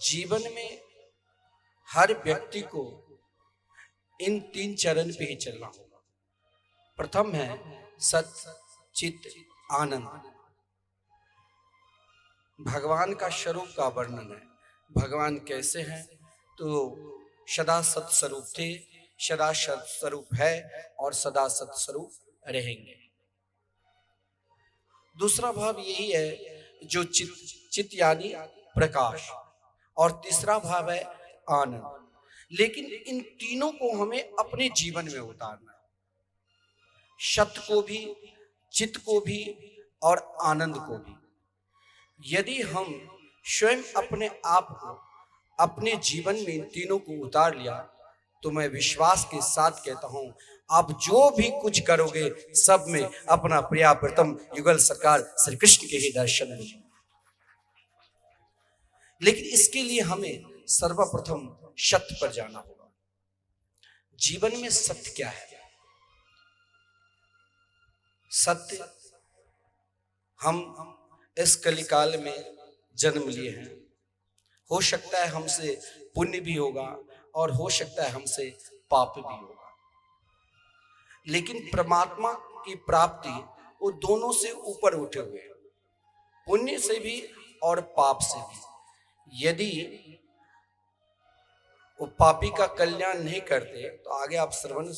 जीवन में हर व्यक्ति को इन 3 चरण पे ही चलना होगा। प्रथम है सत्य चित आनंद। भगवान का स्वरूप का वर्णन है। भगवान कैसे हैं? तो सदा सत स्वरूप थे, सदा सत स्वरूप है और सदा सत स्वरूप रहेंगे। दूसरा भाव यही है जो चित यानी प्रकाश, और तीसरा भाव है आनंद। लेकिन इन तीनों को हमें अपने जीवन में उतारना है, सत्य को भी, चित्त को भी और आनंद को भी। यदि हम स्वयं अपने आप को अपने जीवन में इन तीनों को उतार लिया तो मैं विश्वास के साथ कहता हूं, आप जो भी कुछ करोगे सब में अपना प्रिय प्रथम युगल सरकार श्री कृष्ण के ही दर्शन मिलेंगे। लेकिन इसके लिए हमें सर्वप्रथम सत्य पर जाना होगा। जीवन में सत्य क्या है? सत्य, हम इस कलिकाल में जन्म लिए हैं। हो सकता है हमसे पुण्य भी होगा और हो सकता है हमसे पाप भी होगा, लेकिन परमात्मा की प्राप्ति वो दोनों से ऊपर उठे हुए हैं, पुण्य से भी और पाप से भी। यदि वो पापी का कल्याण नहीं करते तो आगे आप श्रवण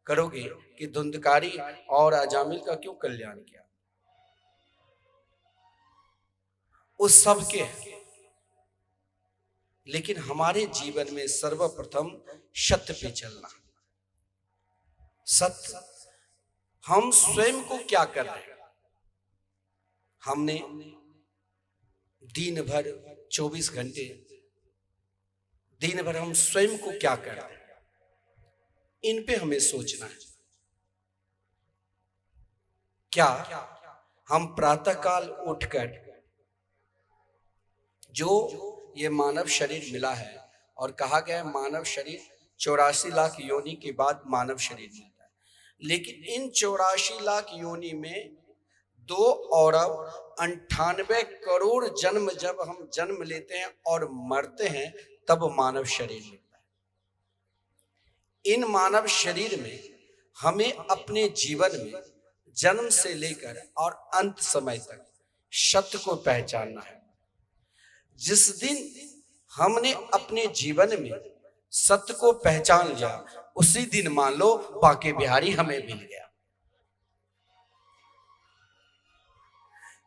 करोगे कि धुंधकारी और अजामिल का क्यों कल्याण किया। उस सब के, लेकिन हमारे जीवन में सर्वप्रथम सत्य पे चलना। सत्य, हम स्वयं को क्या कर रहे हैं? हमने दिन भर 24 घंटे दिन भर हम स्वयं को क्या कर रहे हैं, इन पे हमें सोचना है। क्या हम प्रातःकाल उठकर, जो ये मानव शरीर मिला है और कहा गया है मानव शरीर 84 लाख योनि के बाद मानव शरीर मिलता है, लेकिन इन 84 लाख योनि में 2 अरब 98 करोड़ जन्म जब हम जन्म लेते हैं और मरते हैं तब मानव शरीर मिलता है। इन मानव शरीर में हमें अपने जीवन में जन्म से लेकर और अंत समय तक सत्य को पहचानना है। जिस दिन हमने अपने जीवन में सत्य को पहचान लिया उसी दिन मान लो बांके बिहारी हमें मिल गया।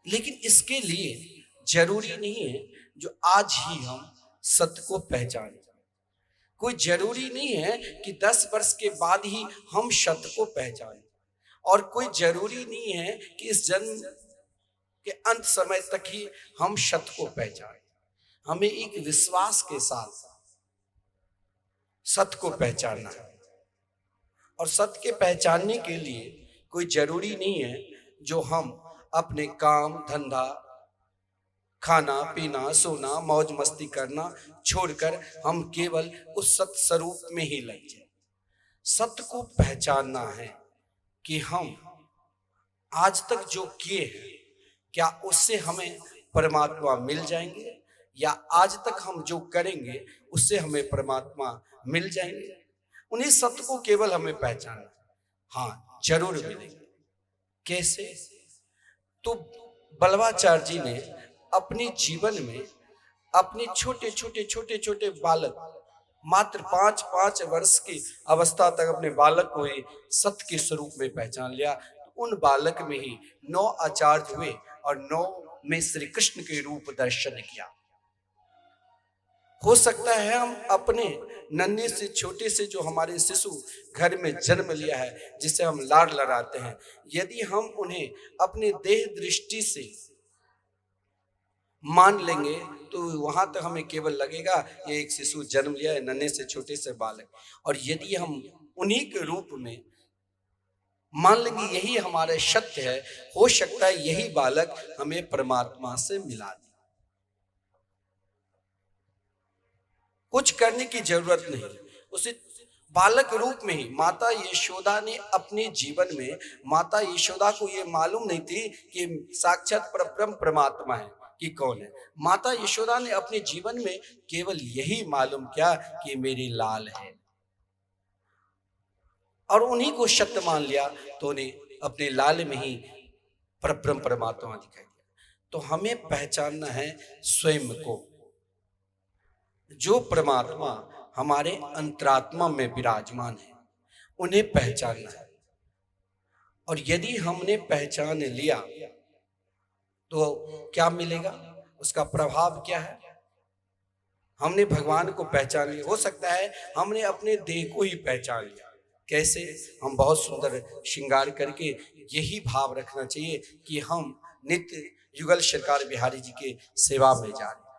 लेकिन इसके लिए जरूरी नहीं है जो आज ही हम सत्य को पहचानें। कोई जरूरी नहीं है कि 10 वर्ष के बाद ही हम सत्य को पहचानें, और कोई जरूरी नहीं है कि इस जन्म के अंत समय तक ही हम सत्य को पहचानें। हमें एक विश्वास के साथ सत्य को पहचानना है, और सत्य के पहचानने के लिए कोई जरूरी नहीं है जो हम अपने काम धंधा, खाना पीना, सोना, मौज मस्ती करना छोड़कर हम केवल उस सत्य स्वरूप में ही लग जाए। सत्य को पहचानना है कि हम आज तक जो किए हैं क्या उससे हमें परमात्मा मिल जाएंगे, या आज तक हम जो करेंगे उससे हमें परमात्मा मिल जाएंगे। उन्हीं सत्य को केवल हमें पहचानना। हाँ, जरूर मिलेंगे। कैसे? तो बल्लवाचार्य जी ने अपने जीवन में अपने छोटे बालक, मात्र 5 वर्ष की अवस्था तक अपने बालक को ही सत्य के स्वरूप में पहचान लिया। उन बालक में ही 9 आचार्य हुए और 9 में श्री कृष्ण के रूप दर्शन किया। हो सकता है हम अपने नन्हे से छोटे से जो हमारे शिशु घर में जन्म लिया है, जिसे हम लाड लड़ाते हैं, यदि हम उन्हें अपने देह दृष्टि से मान लेंगे तो वहां तक हमें केवल लगेगा ये एक शिशु जन्म लिया है, नन्हे से छोटे से बालक। और यदि हम उन्हीं के रूप में मान लेंगे यही हमारे सत्य है, हो सकता है यही बालक हमें परमात्मा से मिला दे। कुछ करने की जरूरत नहीं, उसे बालक रूप में ही माता यशोदा ने अपने जीवन में, माता यशोदा को यह मालूम नहीं थी कि साक्षात परब्रह्म परमात्मा है, कि कौन है। माता यशोदा ने अपने जीवन में केवल यही मालूम किया कि मेरे लाल है, और उन्हीं को सत्य मान लिया, तो उन्हें अपने लाल में ही परब्रह्म परमात्मा दिखाई दिया। तो हमें पहचानना है स्वयं को, जो परमात्मा हमारे अंतरात्मा में विराजमान है, उन्हें पहचानना है। और यदि हमने पहचान लिया तो क्या मिलेगा, उसका प्रभाव क्या है। हमने भगवान को पहचान लिया, हो सकता है हमने अपने देह को ही पहचान लिया। कैसे? हम बहुत सुंदर श्रृंगार करके यही भाव रखना चाहिए कि हम नित्य युगल सरकार बिहारी जी के सेवा में जा रहे हैं।